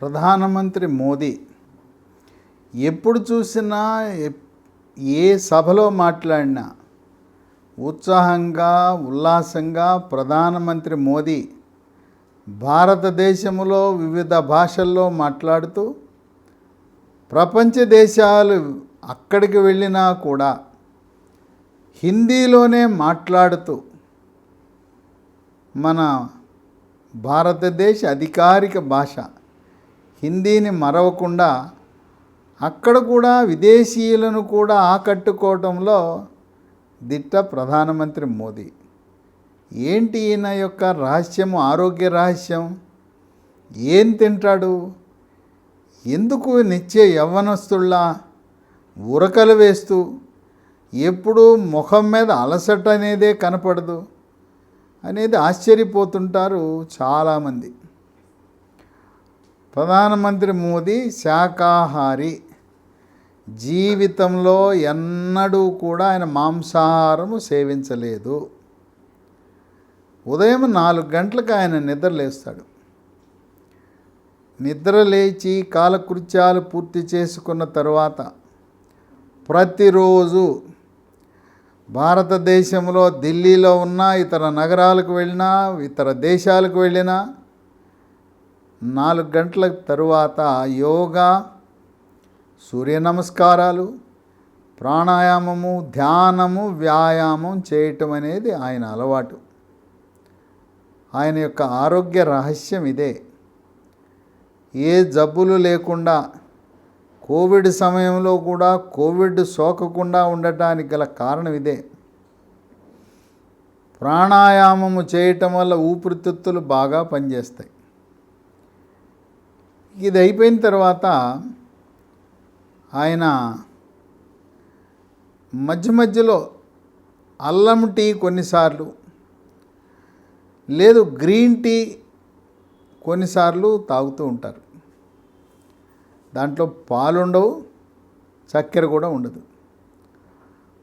ప్రధానమంత్రి మోదీ ఎప్పుడు చూసినా ఏ సభలో మాట్లాడినా ఉత్సాహంగా ఉల్లాసంగా ప్రధానమంత్రి మోదీ భారతదేశంలో వివిధ భాషల్లో మాట్లాడుతూ ప్రపంచ దేశాలు అక్కడికి వెళ్ళినా కూడా హిందీలోనే మాట్లాడుతూ మన భారతదేశ అధికారిక భాష హిందీని మరవకుండా అక్కడ కూడా విదేశీయులను కూడా ఆకట్టుకోవడంలో దిట్ట ప్రధానమంత్రి మోదీ. ఏంటి ఈయన యొక్క రహస్యము, ఆరోగ్య రహస్యం? ఏం తింటాడు? ఎందుకు నిత్య యవ్వనస్తుల్లా ఉరకలు వేస్తూ ఎప్పుడూ ముఖం మీద అలసట అనేదే కనపడదు అనేది ఆశ్చర్యపోతుంటారు చాలామంది. ప్రధానమంత్రి మోదీ శాకాహారి. జీవితంలో ఎన్నడూ కూడా ఆయన మాంసాహారము సేవించలేదు. ఉదయం 4 గంటలకు ఆయన నిద్రలేస్తాడు. నిద్ర లేచి కాలకృత్యాలు పూర్తి చేసుకున్న తరువాత ప్రతిరోజు భారతదేశంలో ఢిల్లీలో ఉన్న ఇతర నగరాలకు వెళ్ళినా ఇతర దేశాలకు వెళ్ళినా 4 గంటల తరువాత యోగా, సూర్య నమస్కారాలు, ప్రాణాయామము, ధ్యానము, వ్యాయామం చేయటం అనేది ఆయన అలవాటు. ఆయన యొక్క ఆరోగ్య రహస్యం ఇదే. ఏ జబ్బులు లేకుండా కోవిడ్ సమయంలో కూడా కోవిడ్ సోకకుండా ఉండటానికి గల కారణం ఇదే. ప్రాణాయామము చేయటం వల్ల ఊపిరితిత్తులు బాగా పనిచేస్తాయి. ఇది అయిపోయిన తర్వాత ఆయన మధ్య మధ్యలో అల్లం టీ కొన్నిసార్లు, లేదు గ్రీన్ టీ కొన్నిసార్లు తాగుతూ ఉంటారు. దాంట్లో పాలుండవు, చక్కెర కూడా ఉండదు.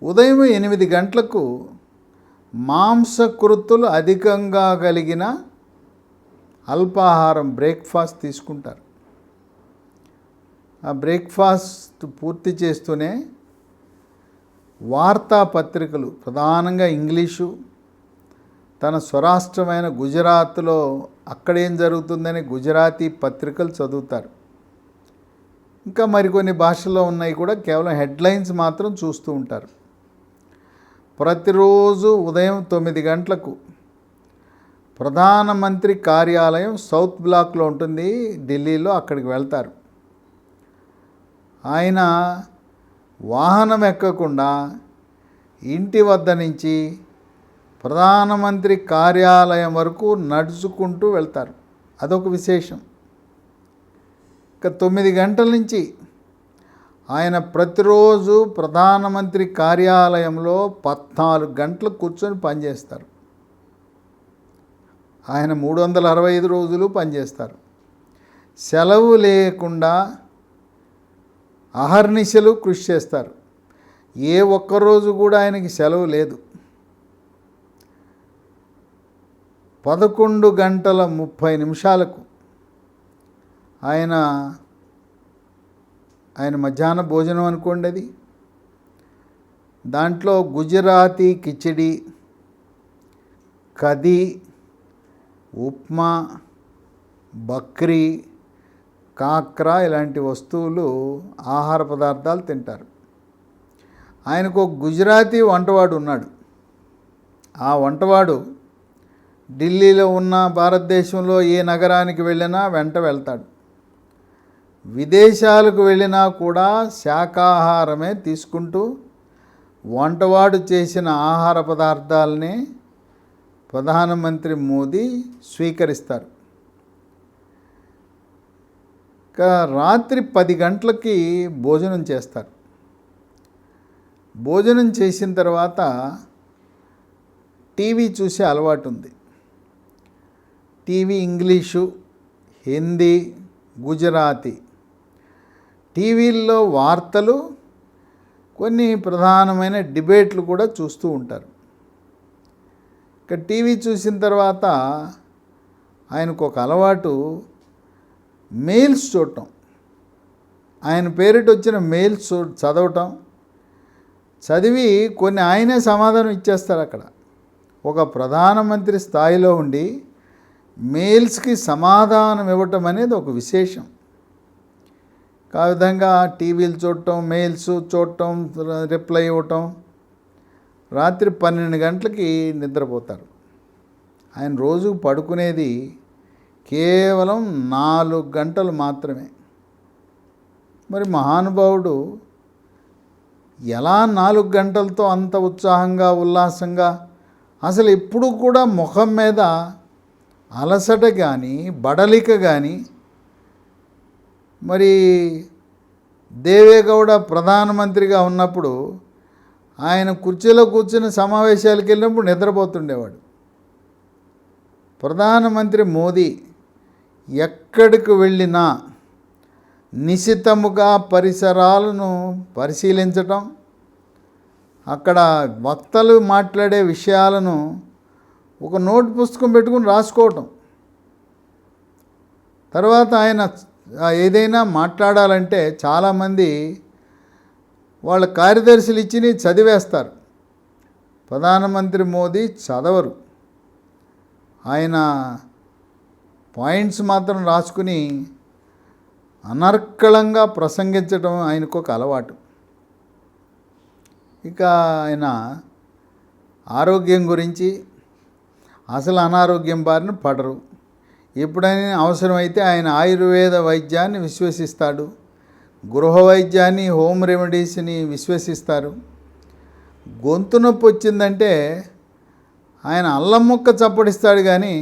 ఉదయం 8 గంటలకు మాంసకృత్తులు అధికంగా కలిగిన అల్పాహారం బ్రేక్ఫాస్ట్ తీసుకుంటారు. ఆ బ్రేక్ఫాస్ట్ పూర్తి చేస్తూనే వార్తాపత్రికలు, ప్రధానంగా ఇంగ్లీషు, తన స్వరాష్ట్రమైన గుజరాత్లో అక్కడేం జరుగుతుందని గుజరాతీ పత్రికలు చదువుతారు. ఇంకా మరికొన్ని భాషల్లో ఉన్నాయి కూడా, కేవలం హెడ్లైన్స్ మాత్రం చూస్తూ ఉంటారు. ప్రతిరోజు ఉదయం 9 గంటలకు ప్రధానమంత్రి కార్యాలయం సౌత్ బ్లాక్లో ఉంటుంది ఢిల్లీలో, అక్కడికి వెళ్తారు. ఆయన వాహనం ఎక్కకుండా ఇంటి వద్ద నుంచి ప్రధానమంత్రి కార్యాలయం వరకు నడుచుకుంటూ వెళ్తారు. అదొక విశేషం. ఇక 9 గంటల నుంచి ఆయన ప్రతిరోజు ప్రధానమంత్రి కార్యాలయంలో 14 గంటలు కూర్చొని పనిచేస్తారు. ఆయన 365 రోజులు పనిచేస్తారు. సెలవు లేకుండా అహర్నిశలు కృషి చేస్తారు. ఏ ఒక్కరోజు కూడా ఆయనకి సెలవు లేదు. 11:30 ఆయన మధ్యాహ్న భోజనం అనుకోండి. అది దాంట్లో గుజరాతీ కిచిడి, కది, ఉప్మా, బక్రీ, కాక్రా ఇలాంటి వస్తువులు, ఆహార పదార్థాలు తింటారు. ఆయనకు ఒక గుజరాతీ వంటవాడు ఉన్నాడు. ఆ వంటవాడు ఢిల్లీలో ఉన్న భారతదేశంలో ఏ నగరానికి వెళ్ళినా వెంట వెళ్తాడు. విదేశాలకు వెళ్ళినా కూడా శాకాహారమే తీసుకుంటూ వంటవాడు చేసిన ఆహార పదార్థాలని ప్రధానమంత్రి మోదీ స్వీకరిస్తారు. ఇక రాత్రి 10 గంటలకి భోజనం చేస్తారు. భోజనం చేసిన తర్వాత టీవీ చూసే అలవాటు ఉంది. టీవీ ఇంగ్లీషు, హిందీ, గుజరాతీ టీవీల్లో వార్తలు, కొన్ని ప్రధానమైన డిబేట్లు కూడా చూస్తూ ఉంటారు. ఇక టీవీ చూసిన తర్వాత ఆయనకు ఒక అలవాటు, మెయిల్స్ చూడటం, ఆయన పేరిట వచ్చిన మెయిల్స్ చదవటం, చదివి కొన్ని ఆయనే సమాధానం ఇచ్చేస్తారు. అక్కడ ఒక ప్రధానమంత్రి స్థాయిలో ఉండి మెయిల్స్కి సమాధానం ఇవ్వటం అనేది ఒక విశేషం. ఆ విధంగా టీవీలు చూడటం, మెయిల్స్ చూడటం, రిప్లై ఇవ్వటం, రాత్రి 12 గంటలకి నిద్రపోతారు. ఆయన రోజు పడుకునేది కేవలం 4 గంటలు మాత్రమే. మరి మహానుభావుడు ఎలా 4 గంటలతో అంత ఉత్సాహంగా, ఉల్లాసంగా, అసలు ఎప్పుడు కూడా ముఖం మీద అలసట కానీ, బడలిక కానీ, మరి దేవేగౌడ ప్రధానమంత్రిగా ఉన్నప్పుడు ఆయన కుర్చీలో కూర్చుని సమావేశాలకు వెళ్ళినప్పుడు నిద్రపోతుండేవాడు. ప్రధానమంత్రి మోదీ ఎక్కడికి వెళ్ళినా నిశితముగా పరిసరాలను పరిశీలించటం, అక్కడ వక్తలు మాట్లాడే విషయాలను ఒక నోట్ పుస్తకం పెట్టుకుని రాసుకోవటం, తర్వాత ఆయన ఏదైనా మాట్లాడాలంటే చాలామంది వాళ్ళ కార్యదర్శులు ఇచ్చి చదివేస్తారు. ప్రధానమంత్రి మోదీ చదవరు. ఆయన పాయింట్స్ మాత్రం రాసుకుని అనర్కళంగా ప్రసంగించడం ఆయనకు ఒక అలవాటు. ఇక ఆయన ఆరోగ్యం గురించి, అసలు అనారోగ్యం బారిన పడరు. ఎప్పుడైనా అవసరమైతే ఆయన ఆయుర్వేద వైద్యాన్ని విశ్వసిస్తాడు, గృహ వైద్యాన్ని, హోమ్ రెమెడీస్ని విశ్వసిస్తారు. గొంతు నొప్పి వచ్చిందంటే ఆయన అల్లం ముక్క చప్పడిస్తాడు, కానీ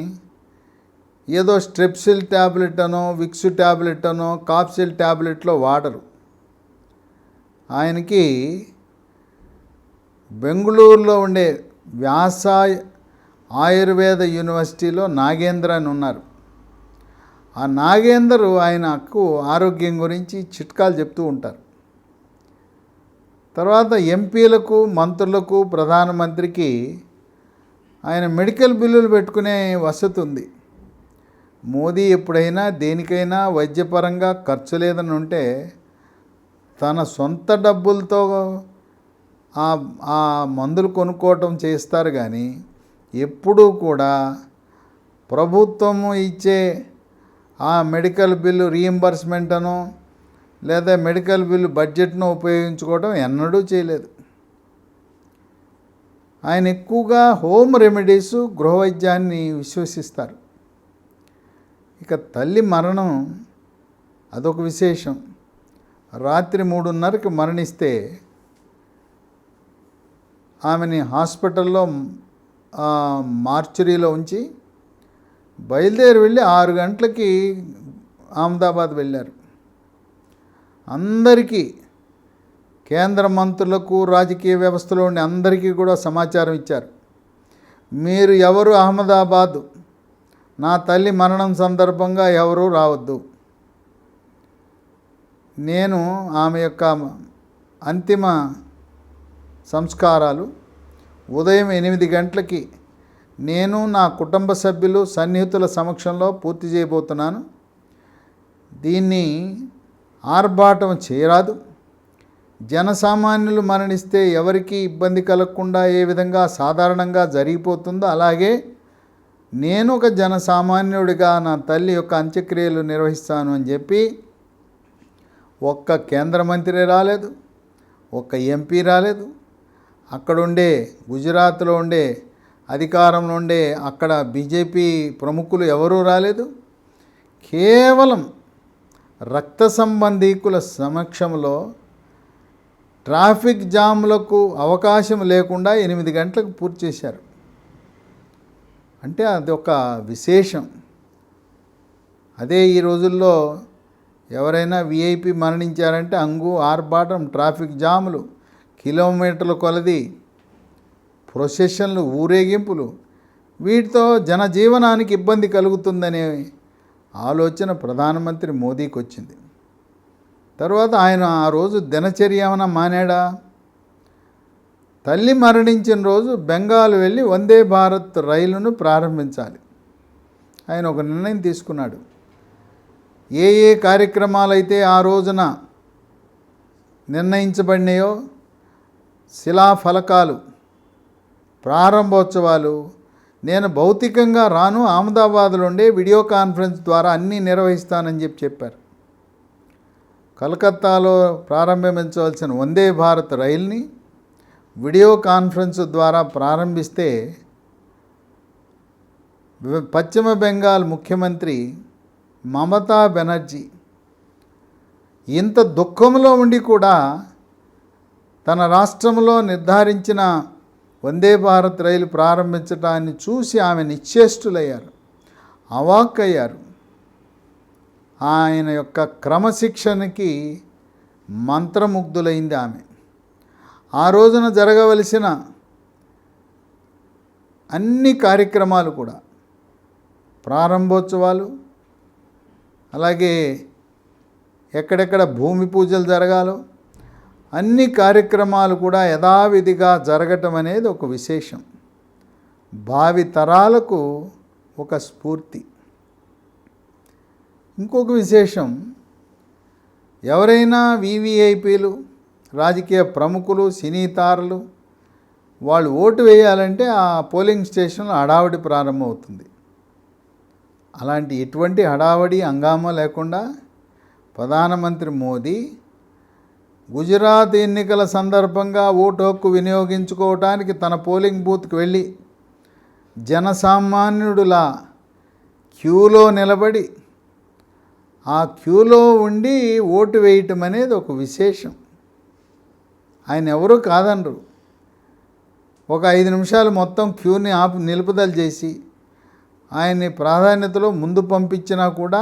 ఏదో స్ట్రెప్సిల్ ట్యాబ్లెట్ అనో, విక్స్ ట్యాబ్లెట్ అనో, కాప్సిల్ ట్యాబ్లెట్లో వాడరు. ఆయనకి బెంగళూరులో ఉండే వ్యాస ఆయుర్వేద యూనివర్సిటీలో నాగేంద్ర అని ఉన్నారు. ఆ నాగేందరు ఆయనకు ఆరోగ్యం గురించి చిట్కాలు చెప్తూ ఉంటారు. తర్వాత ఎంపీలకు, మంత్రులకు, ప్రధానమంత్రికి ఆయన మెడికల్ బిల్లులు పెట్టుకునే వసతి ఉంది. మోదీ ఎప్పుడైనా దేనికైనా వైద్యపరంగా ఖర్చు లేదని ఉంటే తన సొంత డబ్బులతో ఆ మందులు కొనుక్కోవటం చేస్తారు, కానీ ఎప్పుడూ కూడా ప్రభుత్వము ఇచ్చే ఆ మెడికల్ బిల్లు రీయింబర్స్మెంట్ అనో లేదా మెడికల్ బిల్లు బడ్జెట్ను ఉపయోగించుకోవడం ఎన్నడూ చేయలేదు. ఆయన ఎక్కువగా హోమ్ రెమెడీస్, గృహ వైద్యాన్ని విశ్వసిస్తారు. ఇక తల్లి మరణం అదొక విశేషం. రాత్రి 3:30కి మరణిస్తే ఆమెని హాస్పిటల్లో మార్చురీలో ఉంచి బయలుదేరి వెళ్ళి 6 గంటలకి అహ్మదాబాద్ వెళ్ళారు. అందరికీ, కేంద్ర మంత్రులకు, రాజకీయ వ్యవస్థలో ఉండే అందరికీ కూడా సమాచారం ఇచ్చారు. మీరు ఎవరు అహ్మదాబాద్ నా తల్లి మరణం సందర్భంగా ఎవరూ రావద్దు. నేను ఆమె యొక్క అంతిమ సంస్కారాలు ఉదయం 8 గంటలకి నేను, నా కుటుంబ సభ్యులు, సన్నిహితుల సమక్షంలో పూర్తి చేయబోతున్నాను. దీన్ని ఆర్భాటం చేయరాదు. జనసామాన్యులు మరణిస్తే ఎవరికి ఇబ్బంది కలగకుండా ఏ విధంగా సాధారణంగా జరిగిపోతుందో అలాగే నేను ఒక జనసామాన్యుడిగా నా తల్లి యొక్క అంత్యక్రియలు నిర్వహిస్తాను అని చెప్పి ఒక్క కేంద్ర మంత్రి రాలేదు, ఒక్క ఎంపీ రాలేదు, అక్కడుండే గుజరాత్లో ఉండే అధికారంలో ఉండే అక్కడ బీజేపీ ప్రముఖులు ఎవరూ రాలేదు. కేవలం రక్త సంబంధీకుల సమక్షంలో ట్రాఫిక్ జాములకు అవకాశం లేకుండా 8 గంటలకు పూర్తి చేశారు. అంటే అదొక విశేషం. అదే ఈ రోజుల్లో ఎవరైనా విఐపి మరణించారంటే ఆర్భాటం, ట్రాఫిక్ జాములు, కిలోమీటర్ల కొలది ప్రొసెషన్లు, ఊరేగింపులు, వీటితో జనజీవనానికి ఇబ్బంది కలుగుతుందనే ఆలోచన ప్రధానమంత్రి మోదీకి వచ్చింది. తర్వాత ఆయన ఆ రోజు దినచర్య ఏమైనా మానేడా? తల్లి మరణించిన రోజు బెంగాల్ వెళ్ళి వందే భారత్ రైలును ప్రారంభించాలి. ఆయన ఒక నిర్ణయం తీసుకున్నాడు. ఏ ఏ కార్యక్రమాలు అయితే ఆ రోజున నిర్ణయించబడినాయో శిలాఫలకాలు, ప్రారంభోత్సవాలు నేను భౌతికంగా రాను, అహ్మదాబాద్లో ఉండే వీడియో కాన్ఫరెన్స్ ద్వారా అన్నీ నిర్వహిస్తానని చెప్పారు. కలకత్తాలో ప్రారంభించవలసిన వందే భారత్ రైల్ని వీడియో కాన్ఫరెన్స్ ద్వారా ప్రారంభిస్తే పశ్చిమ బెంగాల్ ముఖ్యమంత్రి మమతా బెనర్జీ ఇంత దుఃఖంలో ఉండి కూడా తన రాష్ట్రంలో నిర్ధారించిన వందే భారత్ రైలు ప్రారంభించడాన్ని చూసి ఆమె నిశ్చేష్టులయ్యారు, అవాక్కయ్యారు. ఆయన యొక్క క్రమశిక్షణకి మంత్రముగ్ధులైంది ఆమె. ఆ రోజున జరగవలసిన అన్ని కార్యక్రమాలు కూడా, ప్రారంభోత్సవాలు, అలాగే ఎక్కడెక్కడ భూమి పూజలు జరగాలో అన్ని కార్యక్రమాలు కూడా యథావిధిగా జరగటం అనేది ఒక విశేషం, భావి తరాలకు ఒక స్ఫూర్తి. ఇంకొక విశేషం, ఎవరైనా వివిఐపీలు, రాజకీయ ప్రముఖులు, సినీ తారలు వాళ్ళు ఓటు వేయాలంటే ఆ పోలింగ్ స్టేషన్లో హడావడి ప్రారంభమవుతుంది. అలాంటి ఎటువంటి హడావడి హంగామా లేకుండా ప్రధానమంత్రి మోదీ గుజరాత్ ఎన్నికల సందర్భంగా ఓటు హక్కు వినియోగించుకోవటానికి తన పోలింగ్ బూత్కి వెళ్ళి జనసామాన్యుడులా క్యూలో నిలబడి ఆ క్యూలో ఉండి ఓటు వేయటం అనేది ఒక విశేషం. ఆయన ఎవరూ కాదనరు. ఒక 5 నిమిషాలు మొత్తం క్యూని నిలుపుదల చేసి ఆయన్ని ప్రాధాన్యతలో ముందు పంపించినా కూడా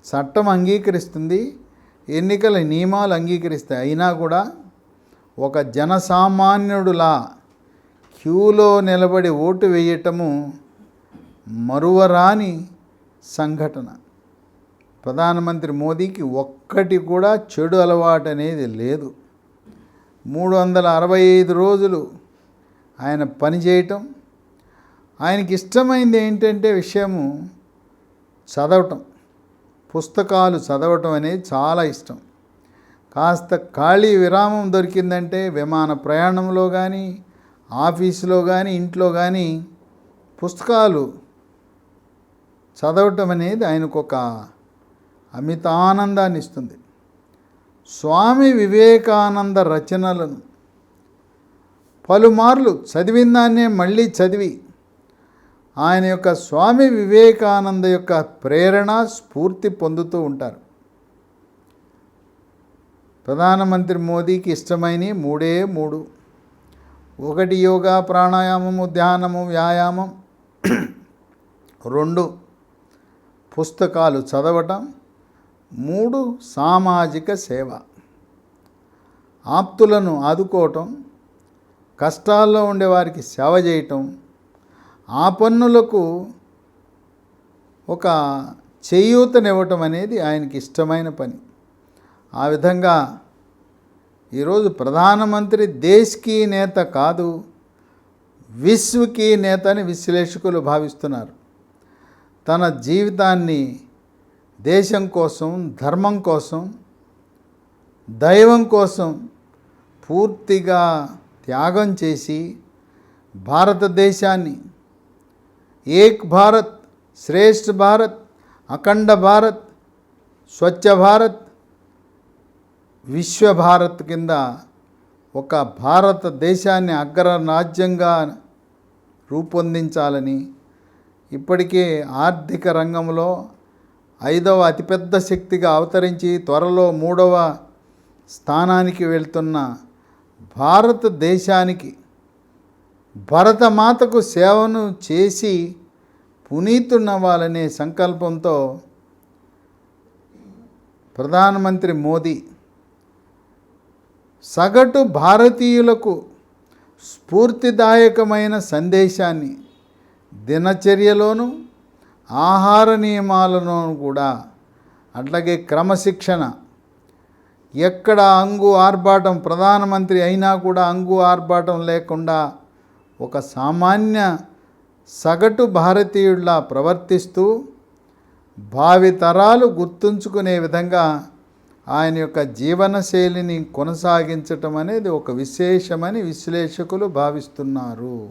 చట్టం అంగీకరిస్తుంది, ఎన్నికల నియమాలు అంగీకరిస్తాయి. అయినా కూడా ఒక జనసామాన్యుడులా క్యూలో నిలబడి ఓటు వేయటము మరువరాని సంఘటన. ప్రధానమంత్రి మోదీకి ఒక్కటి కూడా చెడు అలవాటు అనేది లేదు. 365 రోజులు ఆయన పనిచేయటం, ఆయనకి ఇష్టమైంది ఏంటంటే విషయము చదవటం, పుస్తకాలు చదవటం అనేది చాలా ఇష్టం. కాస్త ఖాళీ విరామం దొరికిందంటే విమాన ప్రయాణంలో కానీ, ఆఫీసులో కానీ, ఇంట్లో కానీ పుస్తకాలు చదవటం అనేది ఆయనకు ఒక అమిత ఆనందాన్ని ఇస్తుంది. స్వామి వివేకానంద రచనలను పలుమార్లు చదివిన దాన్నే మళ్ళీ చదివి ఆయన యొక్క స్వామి వివేకానంద యొక్క ప్రేరణ, స్ఫూర్తి పొందుతూ ఉంటారు. ప్రధానమంత్రి మోదీకి ఇష్టమైన 3 1 యోగా, ప్రాణాయామము, ధ్యానము, వ్యాయామం, 2 పుస్తకాలు చదవటం, 3 సామాజిక సేవ, ఆప్తులను ఆదుకోవటం, కష్టాల్లో ఉండేవారికి సేవ చేయటం, ఆపన్నులకు ఒక చేయూతనివ్వటం అనేది ఆయనకి ఇష్టమైన పని. ఆ విధంగా ఈరోజు ప్రధానమంత్రి దేశ్కి నేత కాదు, విశ్వకి నేత అని విశ్లేషకులు భావిస్తున్నారు. తన జీవితాన్ని దేశం కోసం, ధర్మం కోసం, దైవం కోసం పూర్తిగా త్యాగం చేసి భారతదేశాన్ని ఏక్ భారత్, శ్రేష్ఠ భారత్, అఖండ భారత్, స్వచ్ఛ భారత్, విశ్వభారత్ కింద ఒక భారతదేశాన్ని అగ్రరాజ్యంగా రూపొందించాలని, ఇప్పటికే ఆర్థిక రంగంలో 5వ అతిపెద్ద శక్తిగా అవతరించి త్వరలో 3వ స్థానానికి వెళ్తున్న భారతదేశానికి భరతమాతకు సేవను చేసి పునీతున్నవ్వాలనే సంకల్పంతో ప్రధానమంత్రి మోదీ సగటు భారతీయులకు స్ఫూర్తిదాయకమైన సందేశాన్ని దినచర్యలోనూ, ఆహార నియమాలలోనూ కూడా, అట్లాగే క్రమశిక్షణ, ఎక్కడ అంగు ఆర్భాటం, ప్రధానమంత్రి అయినా కూడా అంగు ఆర్భాటం లేకుండా ఒక సామాన్య సగటు భారతీయుడిలా ప్రవర్తిస్తూ భావి తరాలు గుర్తుంచుకునే విధంగా ఆయన యొక్క జీవన శైలిని కొనసాగించటం అనేది ఒక విశేషమని విశ్లేషకులు భావిస్తున్నారు.